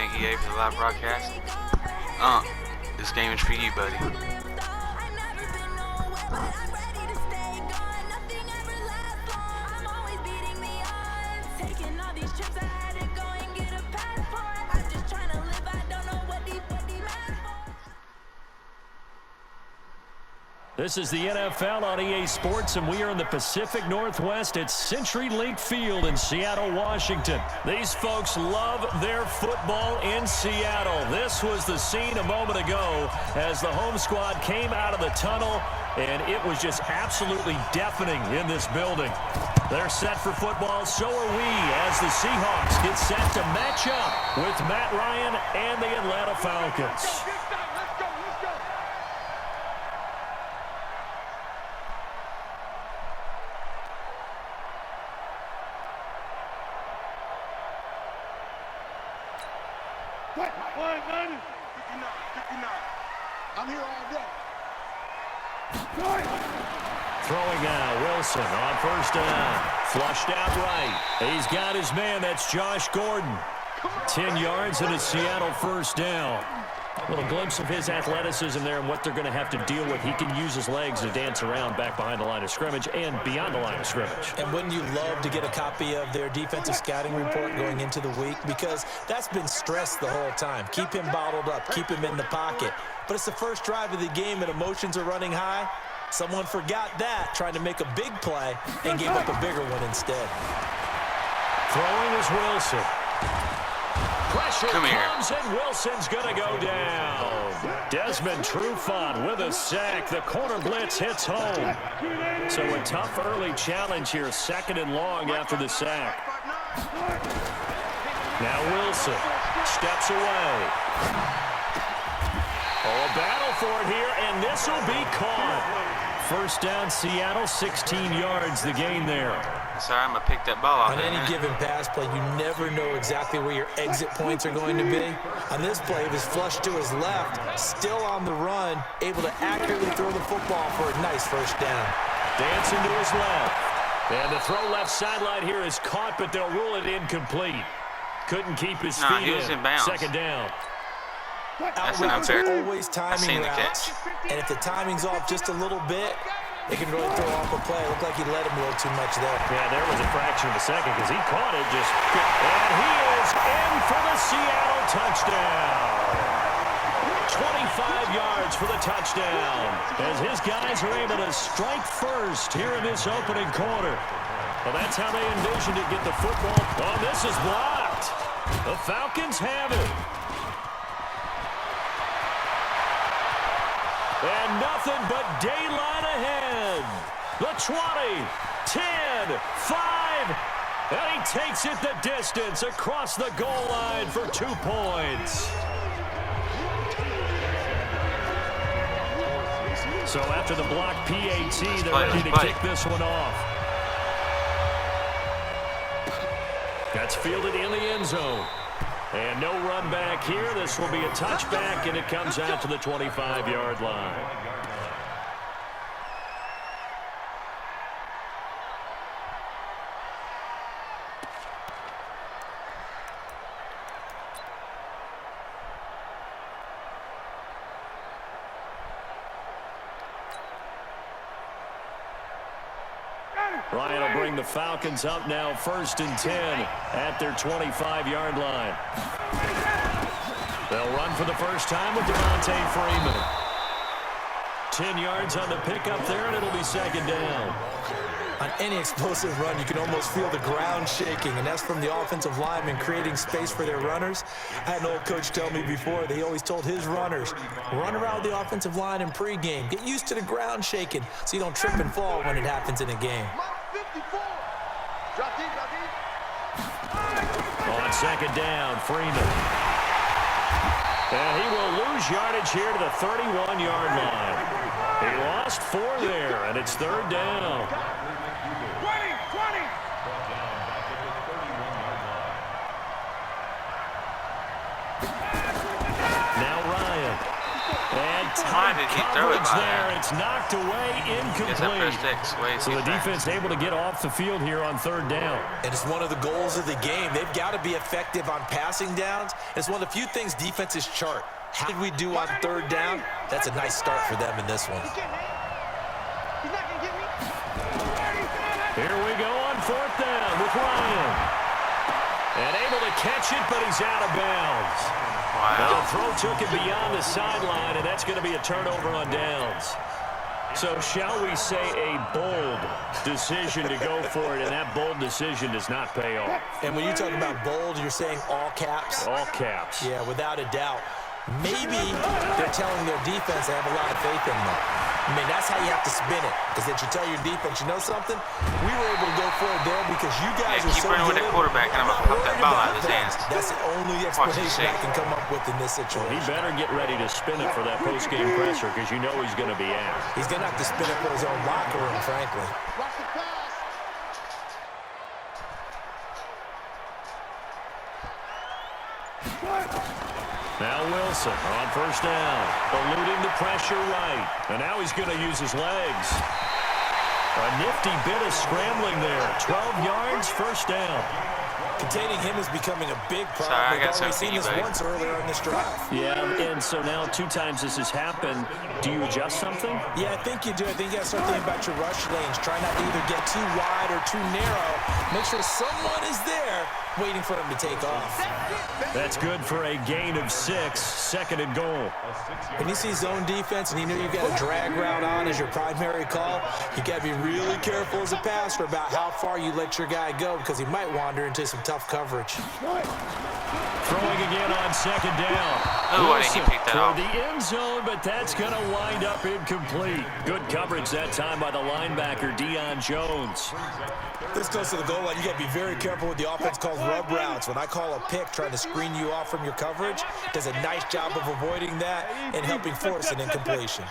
thank EA for the live broadcast. This game is for you, buddy. This is the NFL on EA Sports, and we are in the Pacific Northwest at CenturyLink Field in Seattle, Washington. These folks love their football in Seattle. This was the scene a moment ago as the home squad came out of the tunnel, and it was just absolutely deafening in this building. They're set for football, so are we, as the Seahawks get set to match up with Matt Ryan and the Atlanta Falcons. I'm here all day. Throwing now, Wilson on first down. Flushed out right. He's got his man. That's Josh Gordon. 10 yards and a Seattle first down. A little glimpse of his athleticism there and what they're going to have to deal with. He can use his legs to dance around back behind the line of scrimmage and beyond the line of scrimmage. And wouldn't you love to get a copy of their defensive scouting report going into the week? Because that's been stressed the whole time. Keep him bottled up. Keep him in the pocket. But it's the first drive of the game and emotions are running high. Someone forgot that, trying to make a big play and gave up a bigger one instead. Throwing is Wilson. Pressure comes, and Wilson's going to go down. Desmond Trufant with a sack. The corner blitz hits home. So a tough early challenge here, 2nd and long after the sack. Now Wilson steps away. Oh, a battle for it here, and this will be caught. First down, Seattle, 16 yards, the gain there. Sorry, I'm going to pick that ball off. On any given pass play, you never know exactly where your exit points are going to be. On this play, it was flushed to his left, still on the run, able to accurately throw the football for a nice first down. Dancing to his left. And the throw left sideline here is caught, but they'll rule it incomplete. Couldn't keep his feet he was in bounds. 2nd down. That's routes unfair. are always timing routes, and if the timing's off just a little bit, it can really throw off a play. It looked like he let him a little too much there. Yeah, there was a fraction of a second because he caught it just. And he is in for the Seattle touchdown. 25 yards for the touchdown as his guys are able to strike first here in this opening quarter. Well, that's how they envisioned it. Get the football. Oh, this is blocked. The Falcons have it. And nothing but daylight ahead. The 20, 10, 5, and he takes it the distance across the goal line for 2 points. So after the block PAT, they're ready to kick this one off. That's fielded in the end zone. And no run back here. This will be a touchback, and it comes out to the 25-yard line. Ryan will bring the Falcons up now 1st and 10 at their 25-yard line. They'll run for the first time with Devontae Freeman. 10 yards on the pickup there, and it'll be 2nd down. On any explosive run, you can almost feel the ground shaking, and that's from the offensive linemen creating space for their runners. I had an old coach tell me before that he always told his runners, run around the offensive line in pregame. Get used to the ground shaking so you don't trip and fall when it happens in a game. On 2nd down, Freeman. And he will lose yardage here to the 31-yard line. He lost 4 there, and it's 3rd down. 20. Now Ryan. And tight did he throw it coverage by there. that? It's knocked away, incomplete. So the defense able to get off the field here on third down. And it's one of the goals of the game. They've got to be effective on passing downs. It's one of the few things defenses chart. How did we do on third down? That's a nice start for them in this one. Here we go on fourth down with Ryan. And able to catch it, but he's out of bounds. Wow. The throw took it beyond the sideline, and that's going to be a turnover on downs. So shall we say a bold decision to go for it, and that bold decision does not pay off. And when you talk about bold, you're saying all caps? All caps. Yeah, without a doubt. Maybe they're telling their defense they have a lot of faith in them. I mean, that's how you have to spin it. Because then you tell your defense, you know something? We were able to go for it there because you guys are so good. Keep running with that quarterback, and I'm going to pop that ball out of his hands. That's the only explanation I can come up with in this situation. Well, he better get ready to spin it for that post-game presser because you know he's going to be asked. He's going to have to spin it for his own locker room, frankly. Watch the pass. Now Wilson on first down, eluding the pressure right. And now he's going to use his legs. A nifty bit of scrambling there. 12 yards, first down. Containing him is becoming a big problem. Sorry, I We've got already something seen this for you, once earlier in this drive. Yeah, and so now 2 times this has happened. Do you adjust something? Yeah, I think you do. I think you got to start thinking about your rush lanes. Try not to either get too wide or too narrow. Make sure someone is there waiting for him to take off. That's good for a gain of 6, second and goal. When you see zone defense and you know you've got a drag route on as your primary call, you got to be really careful as a passer about how far you let your guy go because he might wander into some tough coverage. Throwing again on second down. Oh, why didn't he pick that off? For the end zone, but that's going to wind up incomplete. Good coverage that time by the linebacker, Deion Jones. This goes to the goal line. You got to be very careful with the offense calls rub routes. When I call a pick trying to screen you off from your coverage, does a nice job of avoiding that and helping force an incompletion.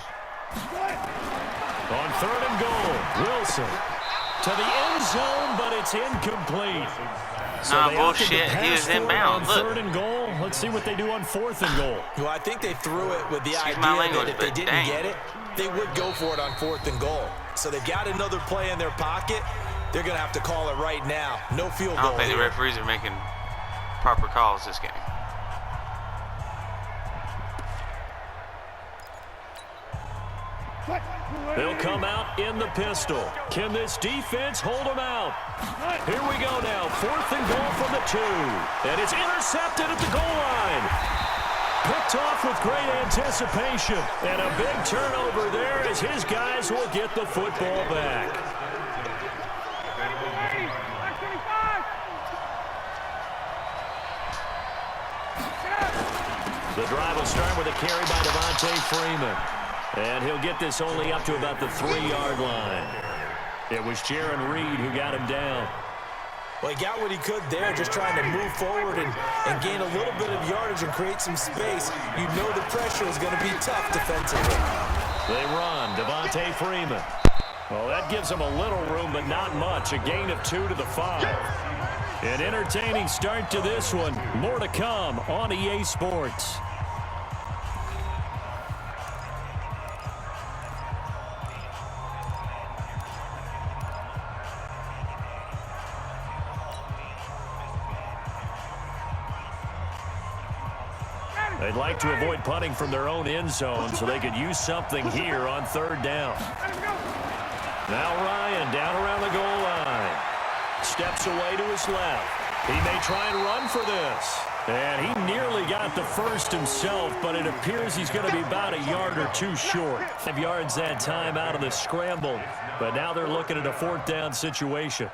On third and goal, Wilson to the end zone, but it's incomplete. So bullshit. He was inbound. Look. Third and goal. Let's see what they do on fourth and goal. Well, I think they threw it with the idea that if they didn't get it, they would go for it on fourth and goal. So they've got another play in their pocket. They're going to have to call it right now. No field goal. I don't think the referees are making proper calls this game. They'll come out in the pistol. Can this defense hold them out? Here we go now. Fourth and goal from the 2. And it's intercepted at the goal line. Picked off with great anticipation. And a big turnover there as his guys will get the football back. The drive will start with a carry by Devontae Freeman. And he'll get this only up to about the 3-yard line. It was Jaron Reed who got him down. Well, he got what he could there, just trying to move forward and gain a little bit of yardage and create some space. You know the pressure is going to be tough defensively. They run. Devontae Freeman. Well, that gives them a little room, but not much. A gain of 2 to the 5. An entertaining start to this one. More to come on EA Sports. They'd like to avoid punting from their own end zone so they could use something here on third down. Now Ryan down around the goal line. Steps away to his left. He may try and run for this. And he nearly got the first himself, but it appears he's going to be about a yard or 2 short. 5 yards that time out of the scramble. But now they're looking at a fourth down situation.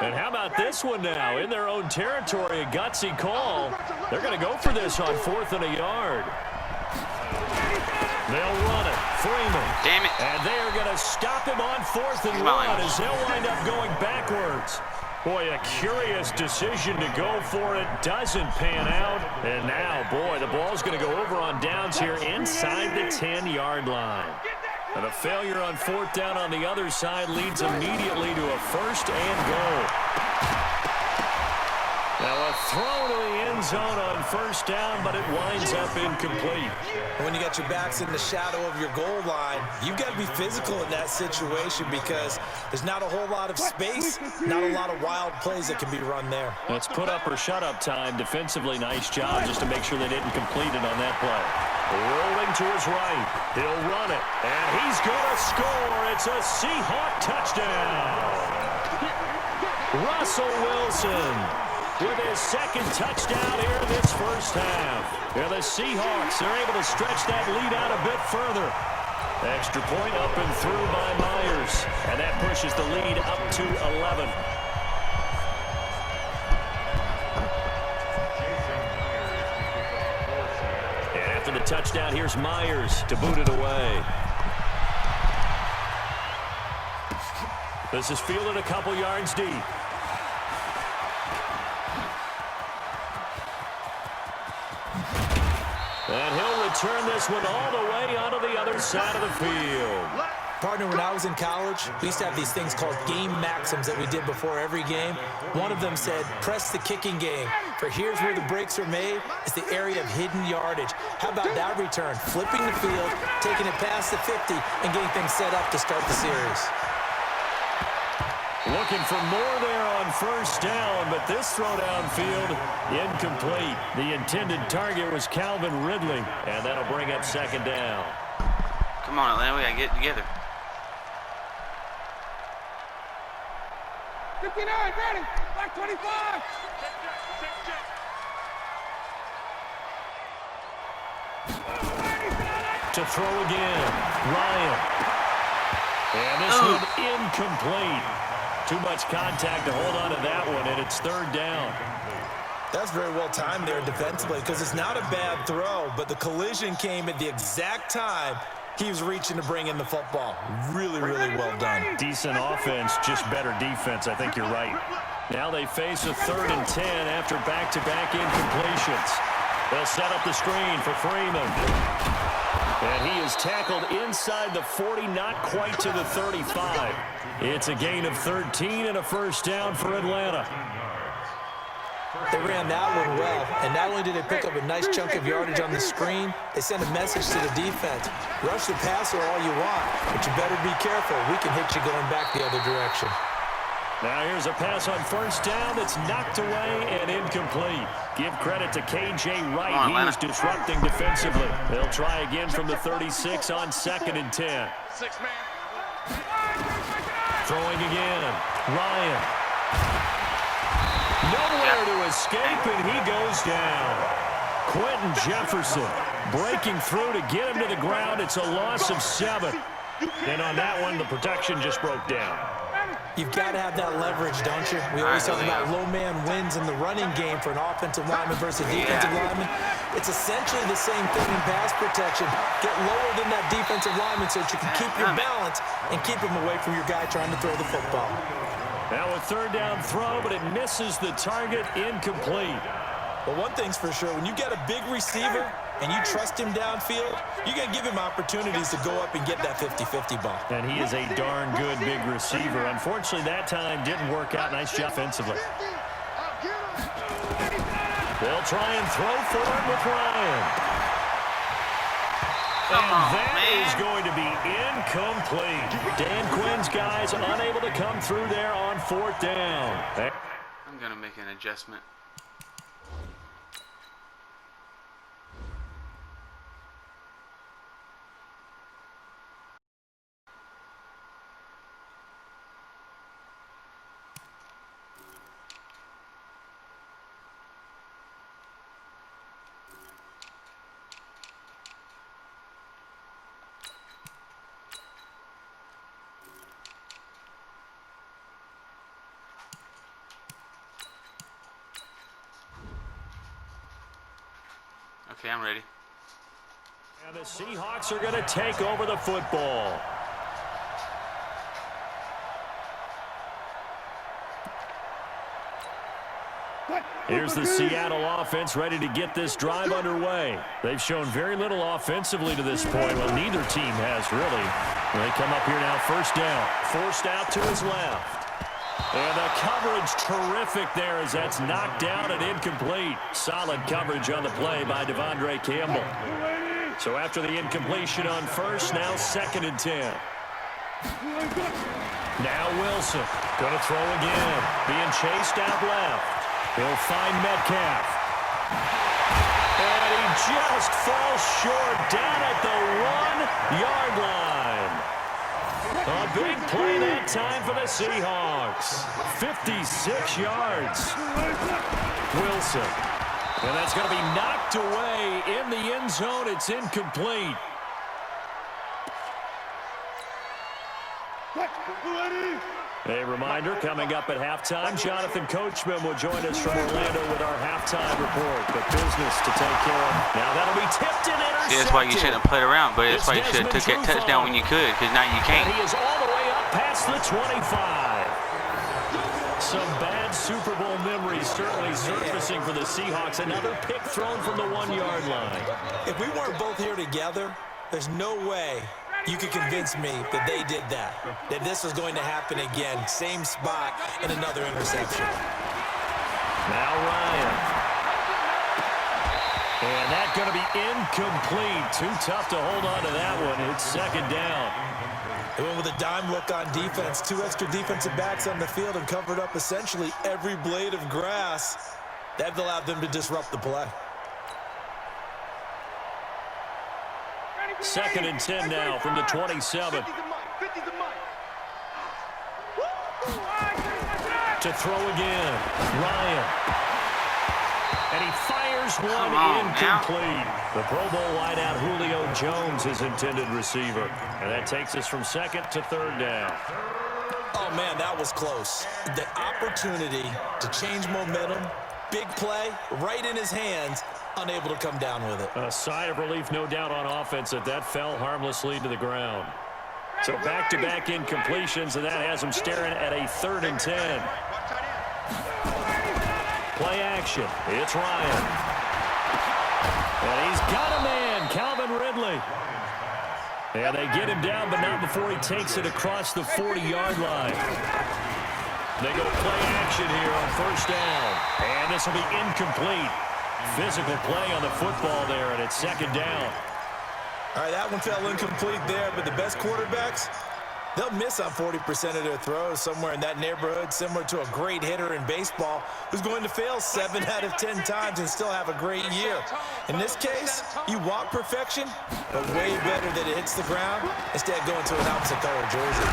And how about this one now? In their own territory, a gutsy call. They're going to go for this on 4th and a yard. They'll run it. Freeman. Damn it. And they are going to stop him on 4th and 1 as they'll wind up going backwards. Boy, a curious decision to go for it. Doesn't pan out. And now, boy, the ball's going to go over on downs here inside the 10-yard line. And a failure on fourth down on the other side leads immediately to a first and goal. Now a throw to the end zone on first down, but it winds up incomplete. When you got your backs in the shadow of your goal line, you've got to be physical in that situation because there's not a whole lot of space, not a lot of wild plays that can be run there. Let's put up or shut up time. Defensively, nice job just to make sure they didn't complete it on that play. Rolling to his right. He'll run it, and he's going to score. It's a Seahawk touchdown. Russell Wilson with his second touchdown here in this first half. Yeah, the Seahawks are able to stretch that lead out a bit further. Extra point up and through by Myers, and that pushes the lead up to 11. And after the touchdown, here's Myers to boot it away. This is fielded a couple yards deep. And he'll return this one all the way onto the other side of the field. Partner, when I was in college, we used to have these things called game maxims that we did before every game. One of them said, press the kicking game. For here's where the breaks are made. It's the area of hidden yardage. How about that return? Flipping the field, taking it past the 50, and getting things set up to start the series. Looking for more there on first down, but this throw downfield, incomplete. The intended target was Calvin Ridley, and that'll bring up second down. Come on, Atlanta, we gotta get together. 59, ready. Black 25. To throw again, Ryan. And this one incomplete. Too much contact to hold on to that one, and it's third down. That's very well timed there defensively because it's not a bad throw, but the collision came at the exact time he was reaching to bring in the football. Really, really well done. Decent offense, just better defense. I think you're right. Now they face a 3rd and 10 after back-to-back incompletions. They'll set up the screen for Freeman. And he is tackled inside the 40, not quite to the 35. It's a gain of 13 and a first down for Atlanta. They ran that one well, and not only did they pick up a nice chunk of yardage on the screen, they sent a message to the defense. Rush the passer all you want, but you better be careful. We can hit you going back the other direction. Now here's a pass on first down that's knocked away and incomplete. Give credit to K.J. Wright. He's disrupting defensively. They'll try again from the 36 on 2nd and 10. Throwing again. Ryan. Nowhere to escape, and he goes down. Quentin Jefferson breaking through to get him to the ground. It's a loss of 7. And on that one, the protection just broke down. You've got to have that leverage, don't you? We always talk about low man wins in the running game for an offensive lineman versus defensive lineman. It's essentially the same thing in pass protection. Get lower than that defensive lineman so that you can keep your balance and keep him away from your guy trying to throw the football. Now a 3rd down throw, but it misses the target, incomplete. But one thing's for sure, when you got a big receiver and you trust him downfield, you got to give him opportunities to go up and get that 50-50 ball. And he is a darn good big receiver. Unfortunately, that time didn't work out. Nice job offensively. They'll try and throw for it with Ryan. And that is going to be incomplete. Dan Quinn's guys unable to come through there on 4th down. I'm going to make an adjustment. Okay, I'm ready. And the Seahawks are going to take over the football. Here's the Seattle offense ready to get this drive underway. They've shown very little offensively to this point. Well, neither team has really. They come up here now, first down. Forced out to his left. And the coverage terrific there as that's knocked down and incomplete. Solid coverage on the play by Devondre Campbell. So after the incompletion on first, now 2nd and 10. Now Wilson going to throw again. Being chased out left. He'll find Metcalf. And he just falls short down at the 1-yard line. A big play that time for the Seahawks. 56 yards. Wilson. And that's going to be knocked away in the end zone. It's incomplete. A reminder, coming up at halftime, Jonathan Coachman will join us from Orlando with our halftime report. But business to take care of. Now that'll be tipped and intercepted. See, that's why you shouldn't have played around, but that's why you should have took that touchdown when you could, because now you can't. And he is all the way up past the 25. Some bad Super Bowl memories certainly surfacing for the Seahawks. Another pick thrown from the 1-yard line. If we weren't both here together, there's no way you could convince me that they did that this was going to happen again. Same spot and another interception. Now Ryan. And that's going to be incomplete. Too tough to hold on to that one. It's 2nd down. They went with a dime look on defense. 2 extra defensive backs on the field and covered up essentially every blade of grass. That allowed them to disrupt the play. 2nd and 10 now from the 27. To throw again. Ryan. And he fires one incomplete. The Pro Bowl wideout Julio Jones is intended receiver. And that takes us from 2nd to 3rd down. Oh, man, that was close. The opportunity to change momentum, big play, right in his hands, unable to come down with it. A sigh of relief, no doubt, on offense that fell harmlessly to the ground. So back-to-back incompletions, and that has him staring at a 3rd and 10. Play action. It's Ryan. And he's got a man, Calvin Ridley. And they get him down, but not before he takes it across the 40-yard line. They go play action here on 1st down. And this will be incomplete. Physical play on the football there, and it's 2nd down. All right, that one fell incomplete there, but the best quarterbacks, they'll miss on 40% of their throws, somewhere in that neighborhood, similar to a great hitter in baseball who's going to fail 7 out of 10 times and still have a great year. In this case, you want perfection, but way better that it hits the ground instead of going to an opposite color jersey.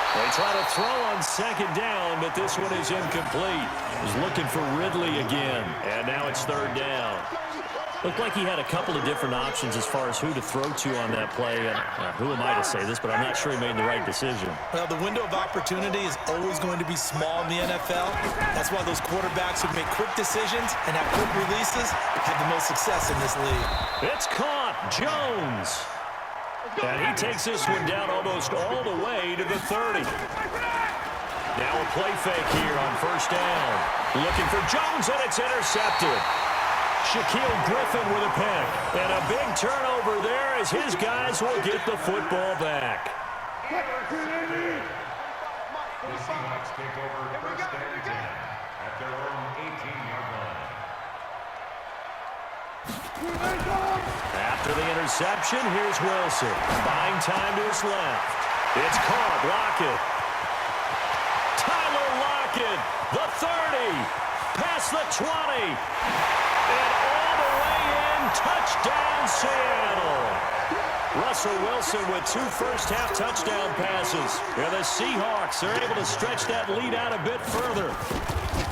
They try to throw on 2nd down, but this one is incomplete. He's looking for Ridley again, and now it's 3rd down. Looked like he had a couple of different options as far as who to throw to on that play. And who am I to say this, but I'm not sure he made the right decision. Well, the window of opportunity is always going to be small in the NFL. That's why those quarterbacks who make quick decisions and have quick releases have the most success in this league. It's caught. Jones. And he takes this one down almost all the way to the 30. Now a play fake here on 1st down. Looking for Jones, and it's intercepted. Shaquille Griffin with a pick. And a big turnover there as his guys will get the football back. The Seahawks take over 1st and 10 at their own 18-yard line. After the interception, here's Wilson. Buying time to his left. It's caught. Lockett. Tyler Lockett. The 30. Past the 20. And all the way in. Touchdown, Seattle. Russell Wilson with 2 first-half touchdown passes. Yeah, the Seahawks are able to stretch that lead out a bit further.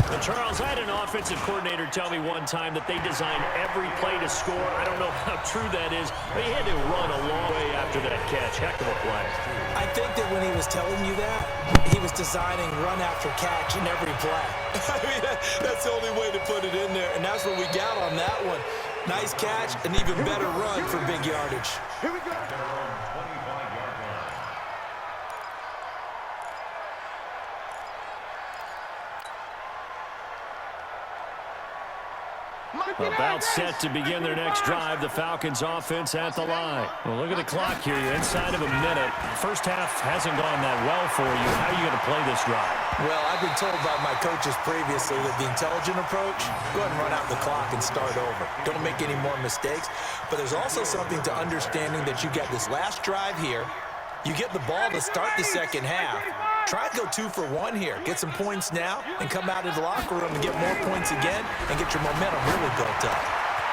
And Charles, I had an offensive coordinator tell me one time that they designed every play to score. I don't know how true that is, but he had to run a long way after that catch. Heck of a play. I think that when he was telling you that, he was designing run after catch in every play. I mean, that's the only way to put it in there, and that's what we got on that one. Nice catch, an even better run for big yardage. Here we go. At their own 25-yard line. About set to begin their next drive. The Falcons offense at the line. Well, look at the clock here. You're inside of a minute. First half hasn't gone that well for you. How are you going to play this drive? Well, I've been told by my coaches previously that the intelligent approach, go ahead and run out the clock and start over. Don't make any more mistakes. But there's also something to understanding that you got this last drive here. You get the ball to start the second half. Try to go 2 for 1 here. Get some points now and come out of the locker room and get more points again and get your momentum really built up.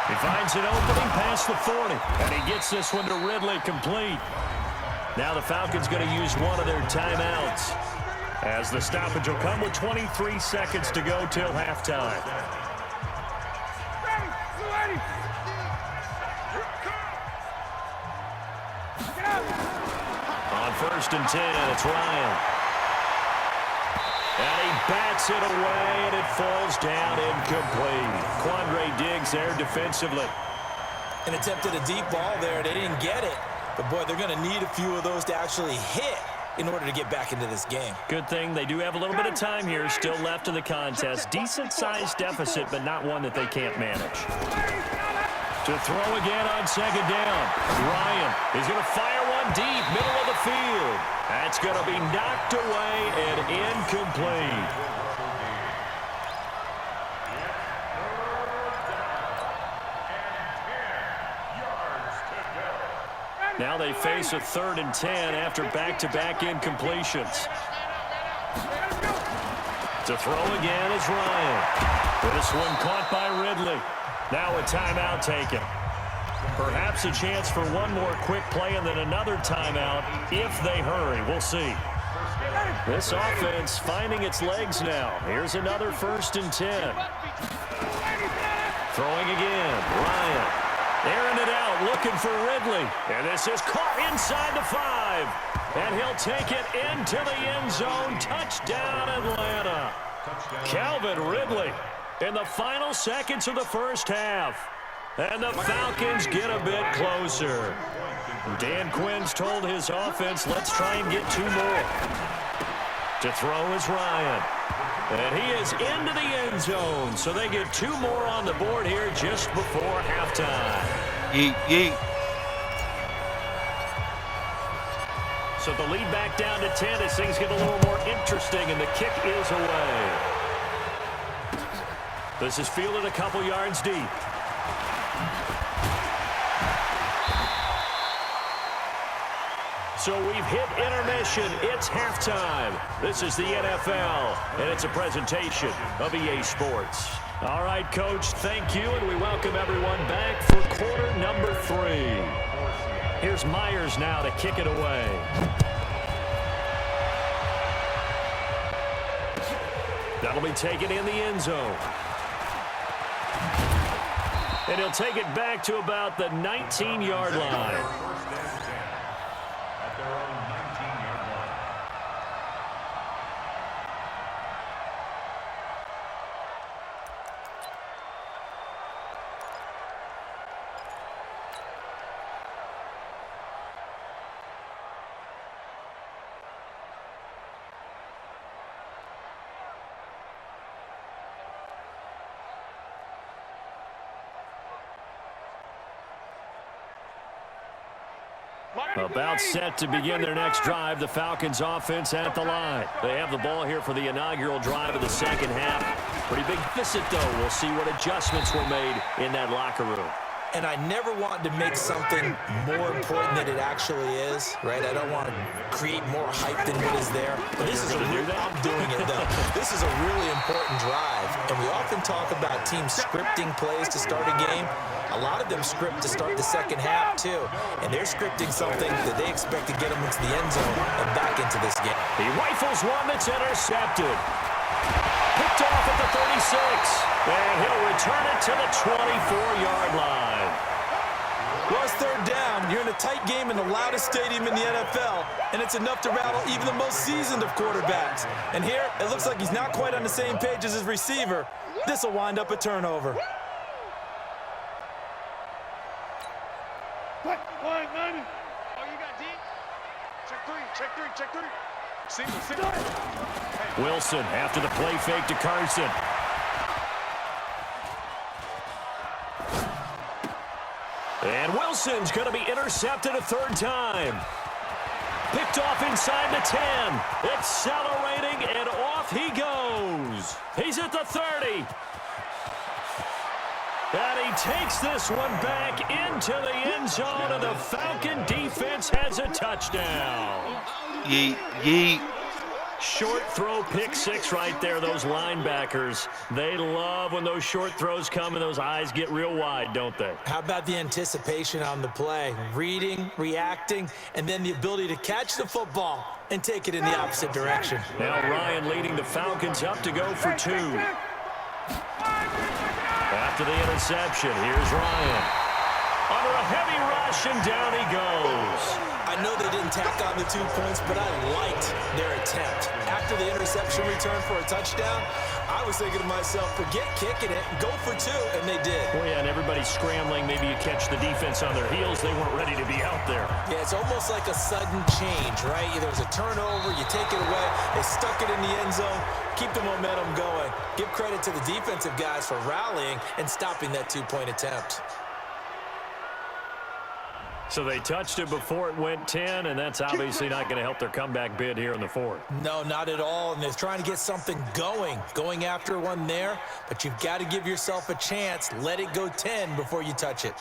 He finds an opening past the 40, and he gets this one to Ridley complete. Now the Falcons going to use one of their timeouts, as the stoppage will come with 23 seconds to go till halftime. On 1st and 10, it's Ryan. And he bats it away, and it falls down incomplete. Quandre Diggs there defensively. And attempted a deep ball there. They didn't get it. But, boy, they're going to need a few of those to actually hit in order to get back into this game. Good thing they do have a little bit of time here still left in the contest. Decent-sized deficit, but not one that they can't manage. To throw again on 2nd down. Ryan is going to fire one deep, middle of the field. That's going to be knocked away and incomplete. Now they face a 3rd and 10 after back-to-back incompletions. To throw again is Ryan. This one caught by Ridley. Now a timeout taken. Perhaps a chance for one more quick play and then another timeout if they hurry. We'll see. This offense finding its legs now. Here's another 1st and 10. Throwing again. Ryan. Airing it out, looking for Ridley. And this is caught inside the 5. And he'll take it into the end zone. Touchdown, Atlanta. Calvin Ridley in the final seconds of the first half. And the Falcons get a bit closer. Dan Quinn's told his offense, let's try and get 2 more. To throw is Ryan. And he is into the end zone. So they get 2 more on the board here just before halftime. Yeet, yeet. So the lead back down to 10 as things get a little more interesting, and the kick is away. This is fielded a couple yards deep. So we've hit intermission. It's halftime. This is the NFL, and it's a presentation of EA Sports. All right, Coach, thank you, and we welcome everyone back for quarter number 3. Here's Myers now to kick it away. That'll be taken in the end zone. And he'll take it back to about the 19-yard line. About set to begin their next drive. The Falcons offense at the line. They have the ball here for the inaugural drive of the second half. Pretty big visit, though. We'll see what adjustments were made in that locker room. And I never want to make something more important than it actually is, right? I don't want to create more hype than what is there. But this is a real, I'm doing it, though. This is a really important drive. And we often talk about teams scripting plays to start a game. A lot of them script to start the second half, too. And they're scripting something that they expect to get them into the end zone and back into this game. He rifles one that's intercepted. Picked off at the 36. And he'll return it to the 24-yard line. Well, it's 3rd down. You're in a tight game in the loudest stadium in the NFL, and it's enough to rattle even the most seasoned of quarterbacks. And here, it looks like he's not quite on the same page as his receiver. This will wind up a turnover. What? Line, 90. Oh, you got deep? Check 3, check 3, check 3. Single. Wilson after the play fake to Carson. And Wilson's going to be intercepted a third time. Picked off inside the 10. Accelerating, and off he goes. He's at the 30. And he takes this one back into the end zone, and the Falcon defense has a touchdown. Yeet, yeet. Short throw, pick six right there. Those linebackers, they love when those short throws come and those eyes get real wide, don't they? How about the anticipation on the play? Reading, reacting, and then the ability to catch the football and take it in the opposite direction. Now Ryan leading the Falcons up to go for two. After the interception, here's Ryan. Under a heavy rush, and down he goes. I know they didn't tack on the 2 points, but I liked their attempt. After the interception return for a touchdown, I was thinking to myself, forget kicking it, go for two, and they did. Well, yeah, and everybody's scrambling. Maybe you catch the defense on their heels. They weren't ready to be out there. Yeah, it's almost like a sudden change, right? There's a turnover, you take it away, they stuck it in the end zone, keep the momentum going. Give credit to the defensive guys for rallying and stopping that 2-point attempt. So they touched it before it went 10, and that's obviously not going to help their comeback bid here in the fourth. No, not at all, and they're trying to get something going after one there, but you've got to give yourself a chance. Let it go 10 before you touch it.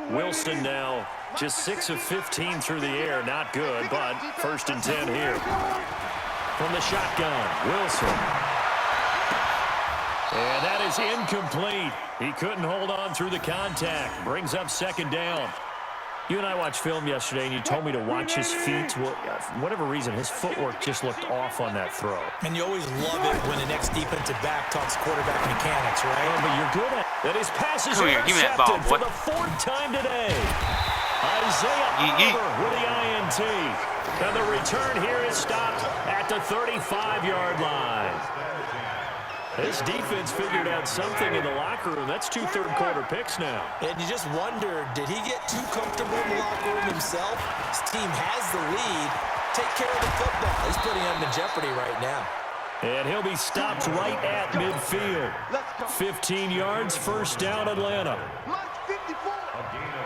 Wilson now just 6 of 15 through the air. Not good, but 1st and 10 here. From the shotgun, Wilson. And that is incomplete. He couldn't hold on through the contact. Brings up 2nd down. You and I watched film yesterday, and you told me to watch his feet. Well, for whatever reason, his footwork just looked off on that throw. And you always love it when the next defensive back talks quarterback mechanics, right? Oh, but you're good at it. And his pass is intercepted for the 4th time today. Isaiah Oliver with the INT. And the return here is stopped at the 35-yard line. This defense figured out something in the locker room. That's 2 third-quarter picks now. And you just wonder, did he get too comfortable in the locker room himself? His team has the lead. Take care of the football. He's putting him in jeopardy right now. And he'll be stopped right at midfield. 15 yards, 1st down, Atlanta. Mark 54.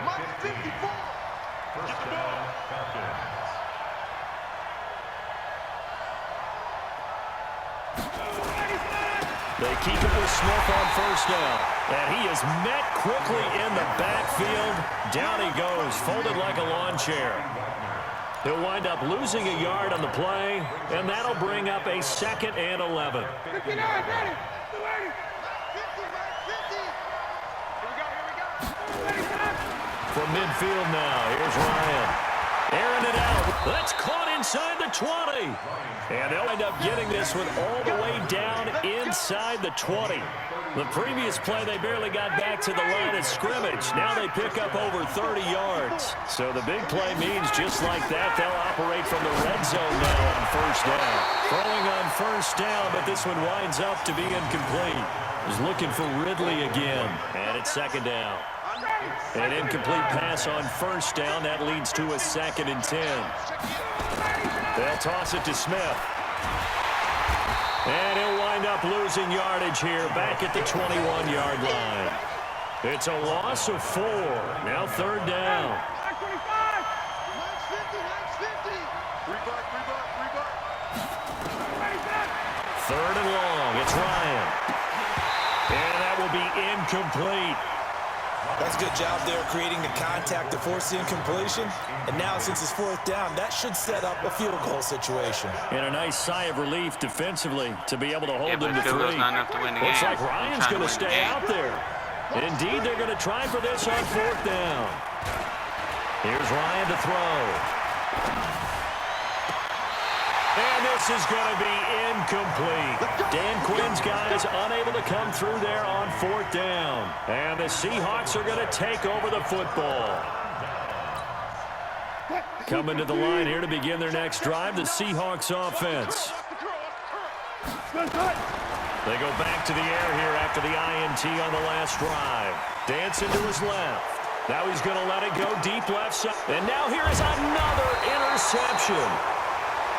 Mark 54. First down, Falcons. They keep it with Smith on 1st down. And he is met quickly in the backfield. Down he goes, folded like a lawn chair. He'll wind up losing a yard on the play, and that'll bring up a 2nd and 11. From midfield now, here's Ryan. Airing it out. That's caught inside the 20. And they'll end up getting this one all the way down inside the 20. The previous play, they barely got back to the line of scrimmage. Now they pick up over 30 yards. So the big play means just like that, they'll operate from the red zone now on 1st down. Throwing on 1st down, but this one winds up to be incomplete. He's looking for Ridley again. And it's 2nd down. An incomplete pass on 1st down. That leads to a 2nd and 10. They'll toss it to Smith. And he'll wind up losing yardage here back at the 21-yard line. It's a loss of 4. Now 3rd down. 3rd and long. It's Ryan. And that will be incomplete. That's a good job there creating the contact to force the incompletion. And now since it's 4th down, that should set up a field goal situation. And a nice sigh of relief defensively to be able to hold them to 3. Not enough to win the Looks game. like Ryan's going to stay out there. Indeed, they're going to try for this on 4th down. Here's Ryan to throw. And this is going to be incomplete. Dan Quinn's guys unable to come through there on 4th down. And the Seahawks are going to take over the football. Coming to the line here to begin their next drive, the Seahawks offense. They go back to the air here after the INT on the last drive. Dancing to his left. Now he's going to let it go deep left side. And now here is another interception.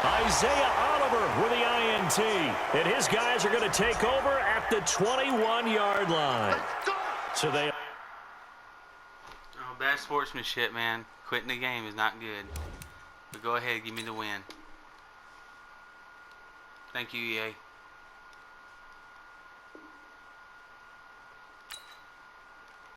Isaiah Oliver with the INT. tee, and his guys are going to take over at the 21-yard line. So they... Oh, bad sportsmanship, man. Quitting the game is not good. But go ahead, give me the win. Thank you, EA.